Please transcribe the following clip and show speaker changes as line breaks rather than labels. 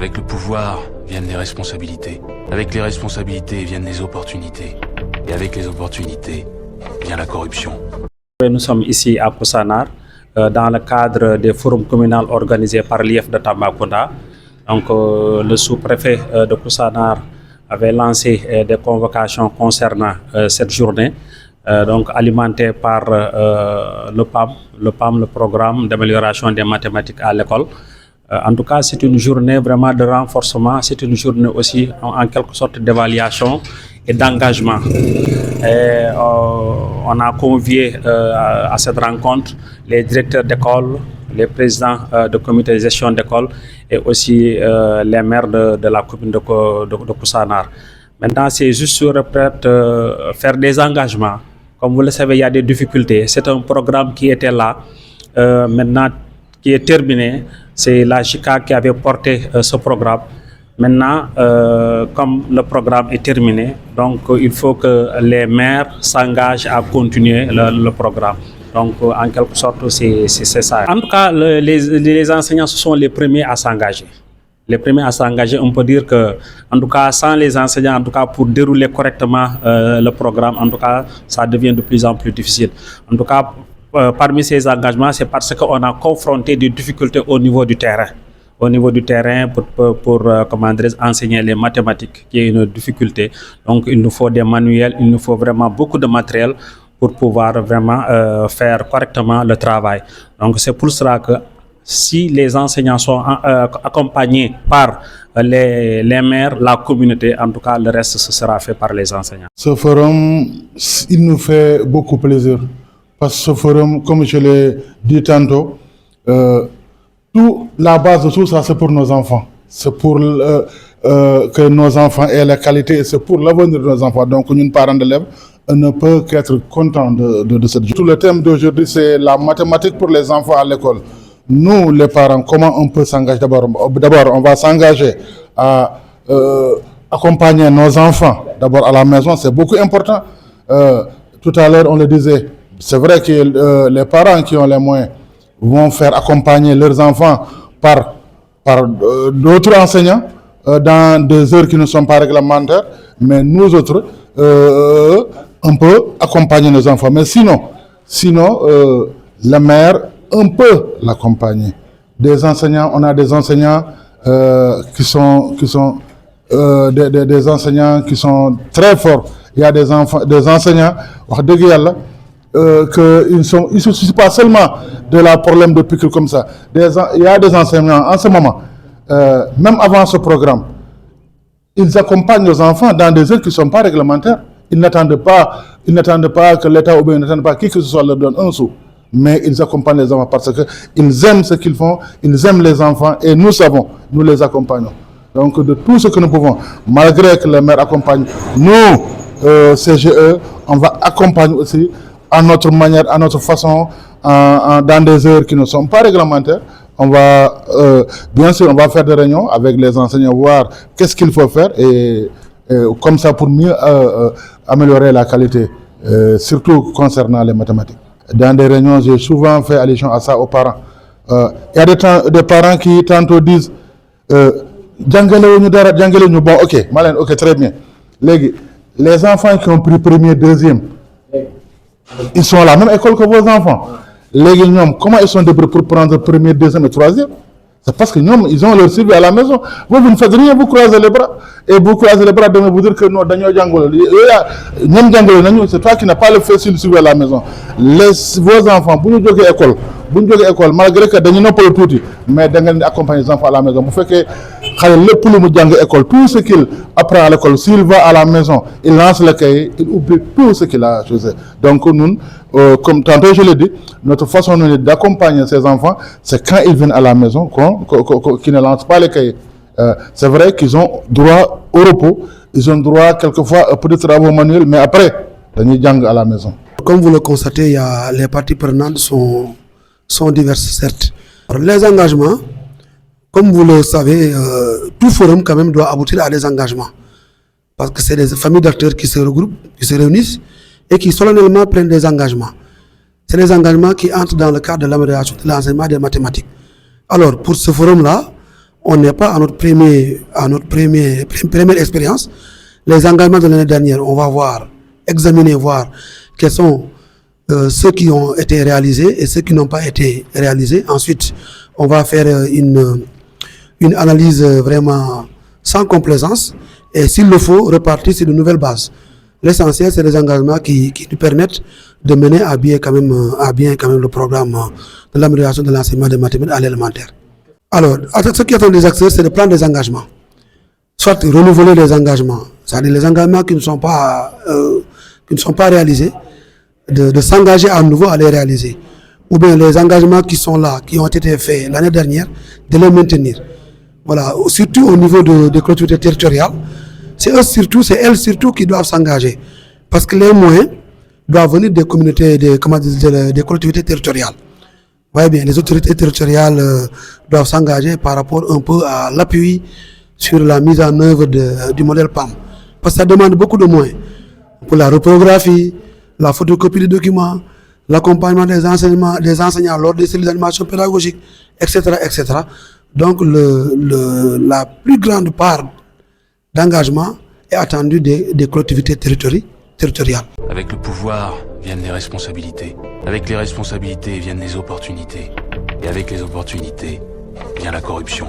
Avec le pouvoir viennent les responsabilités. Avec les responsabilités viennent les opportunités. Et avec les opportunités vient la corruption.
Nous sommes ici à Koussanar dans le cadre des forums communaux organisés par l'IF de Tambacounda. Donc, le sous-préfet de Koussanar avait lancé des convocations concernant cette journée, donc alimentée par le PAM, le programme d'amélioration des mathématiques à l'école. En tout cas, c'est une journée vraiment de renforcement, c'est une journée aussi en quelque sorte d'évaluation et d'engagement. On a convié à cette rencontre les directeurs d'école, les présidents de comité de gestion d'école et aussi les maires de la commune de Koussanar. Maintenant, c'est juste sur faire des engagements. Comme vous le savez, il y a des difficultés. C'est un programme qui était là, maintenant qui est terminé. C'est la JICA qui avait porté ce programme. Maintenant, comme le programme est terminé, donc il faut que les maires s'engagent à continuer le programme. Donc, en quelque sorte, c'est ça. En tout cas, les enseignants, ce sont les premiers à s'engager. Les premiers à s'engager, on peut dire que, en tout cas, sans les enseignants, en tout cas, pour dérouler correctement le programme, en tout cas, ça devient de plus en plus difficile. En tout cas, parmi ces engagements, c'est parce qu'on a confronté des difficultés au niveau du terrain. Au niveau du terrain, pour enseigner les mathématiques, qui est une difficulté. Donc, il nous faut des manuels, il nous faut vraiment beaucoup de matériel pour pouvoir vraiment faire correctement le travail. Donc, c'est pour cela que si les enseignants sont accompagnés par les maires, la communauté, en tout cas, le reste, ce sera fait par les enseignants.
Ce forum, il nous fait beaucoup plaisir. Parce que ce forum, comme je l'ai dit tantôt, la base de tout ça, c'est pour nos enfants. C'est pour que nos enfants aient la qualité et c'est pour l'avenir de nos enfants. Donc, nous, parents d'élèves, on ne peut qu'être contents de cette journée. Tout le thème d'aujourd'hui, c'est la mathématique pour les enfants à l'école. Nous, les parents, comment on peut s'engager? D'abord, on va s'engager à accompagner nos enfants. D'abord à la maison, c'est beaucoup important. Tout à l'heure, on le disait, c'est vrai que les parents qui ont les moyens vont faire accompagner leurs enfants par d'autres enseignants dans des heures qui ne sont pas réglementaires, mais nous autres, on peut accompagner nos enfants. Mais sinon la mère, on peut l'accompagner. Des enseignants, on a des enseignants qui sont des enseignants qui sont très forts. Il y a des enseignants, il ne suffit pas seulement de la problème de piqûre comme ça. Il y a des enseignants en ce moment, même avant ce programme, ils accompagnent nos enfants dans des heures qui ne sont pas réglementaires. Ils n'attendent pas que l'État ou bien ils n'attendent pas qui que ce soit leur donne un sou. Mais ils accompagnent les enfants parce qu'ils aiment ce qu'ils font, ils aiment les enfants et nous savons, nous les accompagnons. Donc de tout ce que nous pouvons, malgré que les maires accompagnent, nous, CGE, on va accompagner aussi à notre manière, à notre façon, dans des heures qui ne sont pas réglementaires. On va, bien sûr, on va faire des réunions avec les enseignants, voir qu'est-ce qu'il faut faire et comme ça pour mieux améliorer la qualité, surtout concernant les mathématiques. Dans des réunions, j'ai souvent fait allusion à ça aux parents. Il y a des parents qui tantôt disent bon, ok, Malène, ok, très bien. Les enfants qui ont pris premier, deuxième, ils sont à la même école que vos enfants. Comment ils sont débrouillés pour prendre premier, deuxième et troisième? C'est parce qu'ils ont leur suivi à la maison. Vous ne faites rien, vous croisez les bras. Et vous croisez les bras de vous dire que non, c'est toi qui n'as pas le fait sur le suivi à la maison. Vos enfants, vous nous jouez école, malgré que vous n'avez pas le tout, mais vous accompagnez les enfants à la maison. Vous faites que l'école, tout ce qu'il apprend à l'école, s'il va à la maison, il lance le cahier, il oublie tout ce qu'il a choisi. Donc nous, comme tantôt je l'ai dit, notre façon d'accompagner ces enfants, c'est quand ils viennent à la maison qu'ils ne lancent pas les cahiers. C'est vrai qu'ils ont droit au repos, ils ont droit quelquefois à peu de travaux manuels, mais après, ils jàng à la maison.
Comme vous le constatez, les parties prenantes sont diverses, certes. Alors, les engagements, comme vous le savez, tout forum quand même doit aboutir à des engagements. Parce que c'est des familles d'acteurs qui se regroupent, qui se réunissent et qui solennellement prennent des engagements. C'est des engagements qui entrent dans le cadre de l'amélioration de l'enseignement des mathématiques. Alors, pour ce forum-là, on n'est pas à notre première expérience. Les engagements de l'année dernière, on va examiner, voir quels sont ceux qui ont été réalisés et ceux qui n'ont pas été réalisés. Ensuite, on va faire une analyse vraiment sans complaisance et s'il le faut, repartir sur de nouvelles bases. L'essentiel, c'est les engagements qui nous permettent de mener à bien quand même le programme de l'amélioration de l'enseignement des mathématiques à l'élémentaire. Alors, ce qui attend des acteurs, c'est de prendre des engagements. Soit renouveler les engagements, c'est-à-dire les engagements qui ne sont pas réalisés, de s'engager à nouveau à les réaliser. Ou bien les engagements qui sont là, qui ont été faits l'année dernière, de les maintenir. Voilà, surtout au niveau des collectivités territoriales, c'est elles surtout qui doivent s'engager. Parce que les moyens doivent venir des communautés, des collectivités territoriales. Vous voyez bien, les autorités territoriales doivent s'engager par rapport un peu à l'appui sur la mise en œuvre du modèle PAM. Parce que ça demande beaucoup de moyens. Pour la reprographie, la photocopie des documents, l'accompagnement des enseignants lors des séries d'animation pédagogique, etc., etc. Donc, la plus grande part d'engagement est attendue des collectivités territoriales.
Avec le pouvoir viennent les responsabilités. Avec les responsabilités viennent les opportunités. Et avec les opportunités vient la corruption.